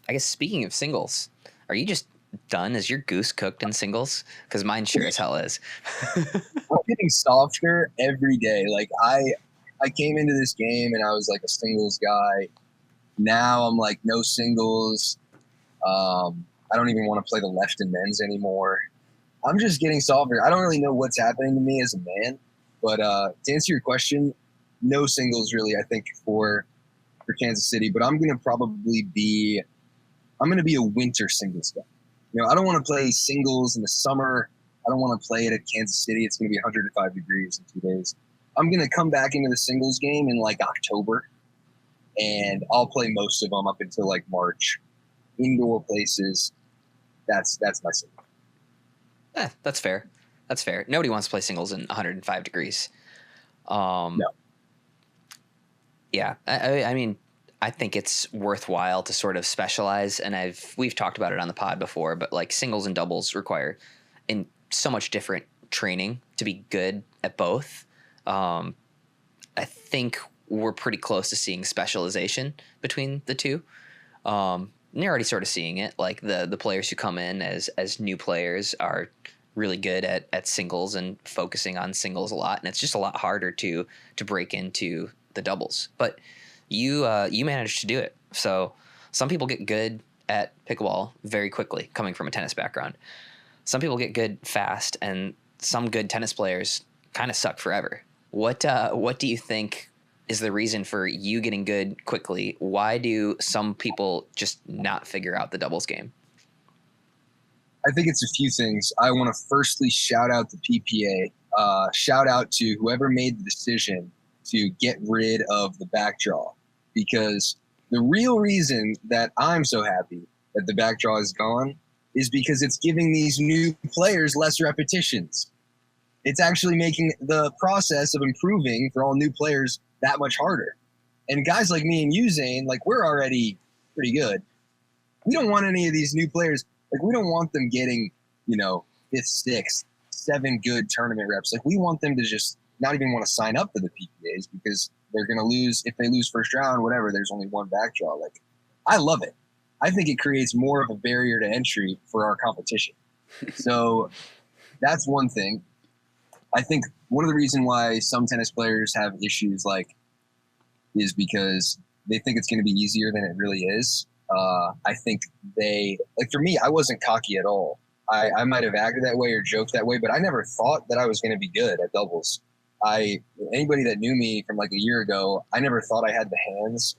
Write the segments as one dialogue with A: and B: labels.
A: I guess speaking of singles, are you just done? Is your goose cooked in singles? Because mine sure as hell is.
B: I'm getting softer every day. Like I came into this game and I was like a singles guy. Now I'm like no singles. I don't even want to play the left and men's anymore. I'm just getting softer. I don't really know what's happening to me as a man, but to answer your question, no singles really. I think for Kansas City, but I'm gonna be a winter singles guy. You know, I don't want to play singles in the summer. I don't want to play it at Kansas City. It's going to be 105 degrees in 2 days. I'm going to come back into the singles game in like October, and I'll play most of them up until like March. Indoor places. That's my single.
A: That's fair. That's fair. Nobody wants to play singles in 105 degrees.
B: No.
A: Yeah, I mean, I think it's worthwhile to sort of specialize, and we've talked about it on the pod before, but like singles and doubles require in so much different training to be good at both. I think we're pretty close to seeing specialization between the two. And you're already sort of seeing it. Like the players who come in as new players are really good at singles and focusing on singles a lot, and it's just a lot harder to break into the doubles. But you managed to do it. So some people get good at pickleball very quickly, coming from a tennis background. Some people get good fast, and some good tennis players kind of suck forever. What do you think is the reason for you getting good quickly? Why do some people just not figure out the doubles game?
B: I think it's a few things. I want to firstly shout out the PPA. Shout out to whoever made the decision to get rid of the backdraw, because the real reason that I'm so happy that the backdraw is gone is because it's giving these new players less repetitions. It's actually making the process of improving for all new players that much harder. And guys like me and you, Zane, like we're already pretty good. We don't want any of these new players. Like we don't want them getting, fifth, sixth, 7 good tournament reps. Like we want them to just not even want to sign up for the PPAs because they're going to lose. If they lose first round, whatever, there's only one backdraw. Like I love it. I think it creates more of a barrier to entry for our competition. So that's one thing. I think one of the reasons why some tennis players have issues is because they think it's going to be easier than it really is. I think for me, I wasn't cocky at all. I might have acted that way or joked that way, but I never thought that I was going to be good at doubles. Anybody that knew me from like a year ago, I never thought I had the hands.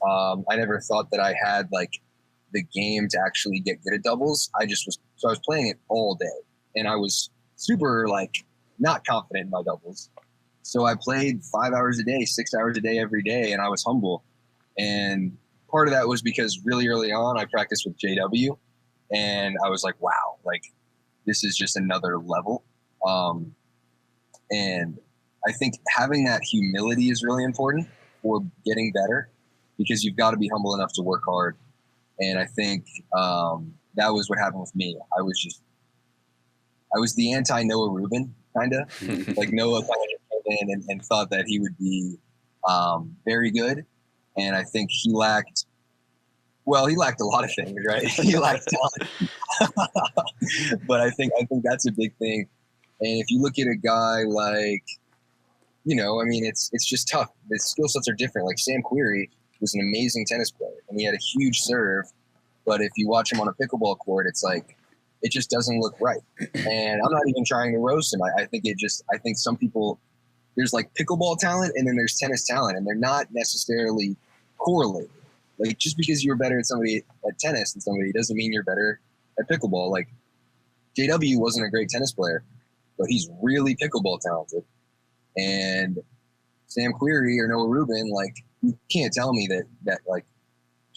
B: I never thought that I had like the game to actually get good at doubles. I was playing it all day, and I was super not confident in my doubles. So I played 5 hours a day, 6 hours a day, every day, and I was humble. And part of that was because really early on, I practiced with JW, and I was like, wow, this is just another level. And I think having that humility is really important for getting better, because you've got to be humble enough to work hard. And I think that was what happened with me. I was the anti-Noah Rubin, kind of. Like Noah kind of came in and thought that he would be very good. And I think he lacked a lot of things, right? He lacked talent. But I think that's a big thing. And if you look at a guy it's just tough. The skill sets are different. Like Sam Querrey was an amazing tennis player, and he had a huge serve. But if you watch him on a pickleball court, it's like it just doesn't look right. And I'm not even trying to roast him. I think some people, there's like pickleball talent and then there's tennis talent, and they're not necessarily correlated. Like just because you're better at somebody at tennis than somebody doesn't mean you're better at pickleball. Like JW wasn't a great tennis player, but he's really pickleball talented. And Sam Querrey or Noah Rubin, you can't tell me that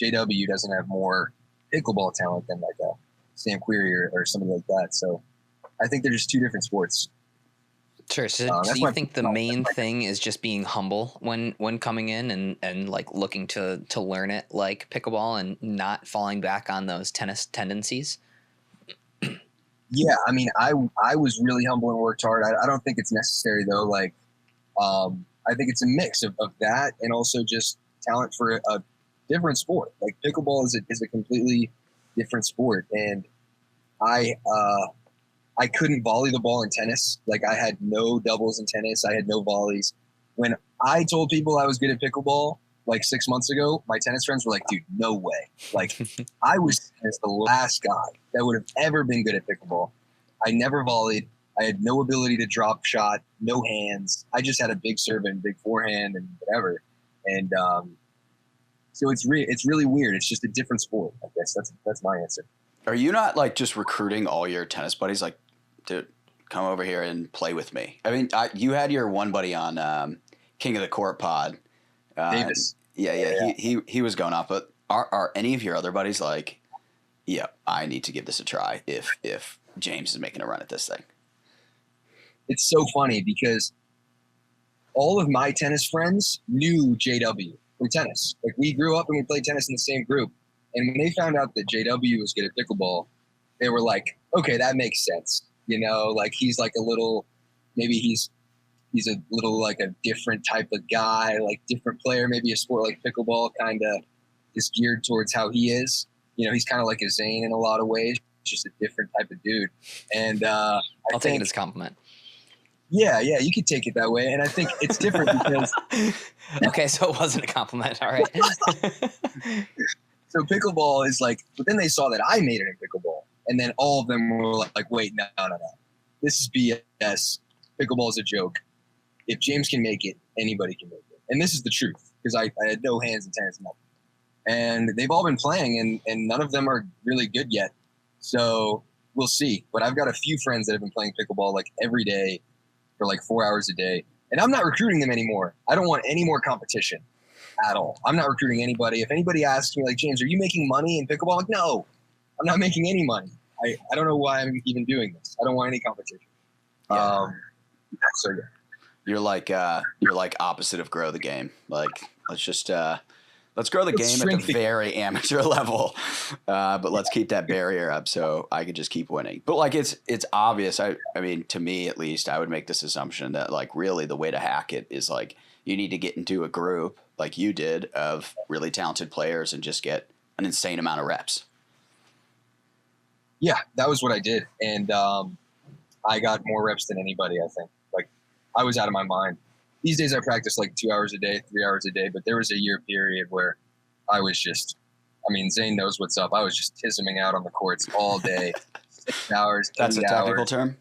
B: JW doesn't have more pickleball talent than a Sam Querrey or somebody like that. So I think they're just two different sports.
A: Sure. So you think the main thing is just being humble when coming in and looking to learn it like pickleball and not falling back on those tennis tendencies?
B: Yeah, I mean, I was really humble and worked hard. I don't think it's necessary though. I think it's a mix of that and also just talent for different sport. Like pickleball is a completely different sport. And I couldn't volley the ball in tennis. Like I had no doubles in tennis. I had no volleys. When I told people I was good at pickleball like 6 months ago, my tennis friends were like, dude, no way. Like I was the last guy that would have ever been good at pickleball. I never volleyed. I had no ability to drop shot, no hands. I just had a big serve and big forehand and whatever. And so it's really weird. It's just a different sport. I guess that's my answer.
C: Are you not like just recruiting all your tennis buddies like to come over here and play with me? I mean, you had your one buddy on King of the Court pod.
B: Davis.
C: Yeah. He was going off. But are any of your other buddies like, yeah, I need to give this a try if James is making a run at this thing?
B: It's so funny because all of my tennis friends knew JW from tennis. Like we grew up and we played tennis in the same group. And when they found out that JW was good at pickleball, they were like, okay, that makes sense. You know, like he's like a little, maybe he's a little like a different type of guy, like different player. Maybe a sport like pickleball kind of is geared towards how he is. You know, he's kind of like a Zane in a lot of ways, just a different type of dude. And I'll
A: take it as a compliment.
B: Yeah, you could take it that way. And I think it's different because...
A: Okay, so it wasn't a compliment. All right.
B: So pickleball is like, but then they saw that I made it in pickleball. And then all of them were like, wait, no. This is BS. Pickleball is a joke. If James can make it, anybody can make it. And this is the truth because I had no hands in tennis, nothing. And they've all been playing and none of them are really good yet. So we'll see. But I've got a few friends that have been playing pickleball like every day for like 4 hours a day. And I'm not recruiting them anymore. I don't want any more competition at all. I'm not recruiting anybody. If anybody asks me like, James, are you making money in pickleball? I'm like, no, I'm not making any money. I don't know why I'm even doing this. I don't want any competition.
C: Yeah.
B: So yeah.
C: You're like opposite of grow the game. Like let's grow the game at the very amateur level, but let's keep that barrier up so I could just keep winning. But like it's obvious. I mean, to me at least, I would make this assumption that like really the way to hack it is like you need to get into a group like you did of really talented players and just get an insane amount of reps.
B: Yeah, that was what I did, and I got more reps than anybody. I think like I was out of my mind. These days I practice like 2 hours a day, 3 hours a day, but there was a year period where I was just, I mean, Zane knows what's up. I was just tisming out on the courts all day, 6 hours, 8 hours.
C: That's a technical term?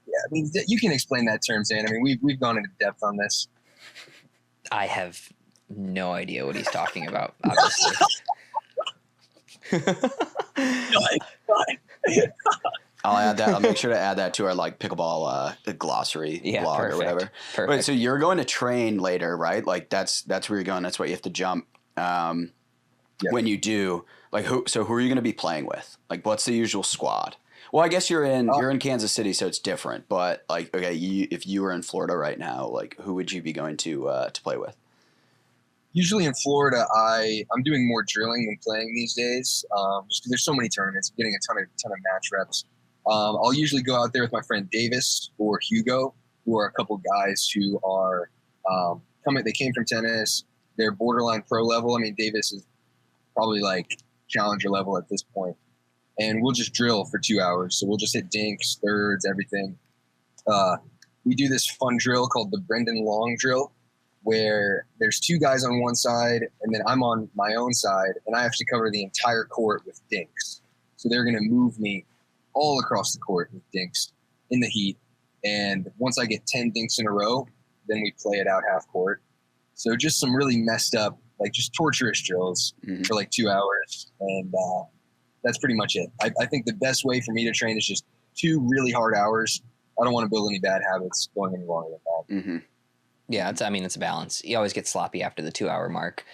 B: Yeah, I mean, you can explain that term, Zane. I mean, we've gone into depth on this.
A: I have no idea what he's talking about, obviously.
C: I'll add that. I'll make sure to add that to our like pickleball glossary blog
A: perfect,
C: or whatever.
A: Perfect.
C: Wait, so you're going to train later, right? Like that's where you're going. That's why you have to jump. When you do, like who are you going to be playing with? Like what's the usual squad? Well, I guess you're in Kansas City, so it's different. But like, okay, if you were in Florida right now, like who would you be going to play with?
B: Usually in Florida, I'm doing more drilling than playing these days, just because there's so many tournaments, getting a ton of match reps. I'll usually go out there with my friend Davis or Hugo, who are a couple guys who are they came from tennis. They're borderline pro level. I mean, Davis is probably like challenger level at this point. And we'll just drill for 2 hours. So we'll just hit dinks, thirds, everything. We do this fun drill called the Brendan Long drill, where there's two guys on one side and then I'm on my own side and I have to cover the entire court with dinks. So they're going to move me all across the court with dinks in the heat. And once I get 10 dinks in a row, then we play it out half court. So just some really messed up, like just torturous drills for like 2 hours. And that's pretty much it. I think the best way for me to train is just 2 really hard hours. I don't want to build any bad habits going any longer than that.
A: Yeah, it's a balance. You always get sloppy after the 2 hour mark.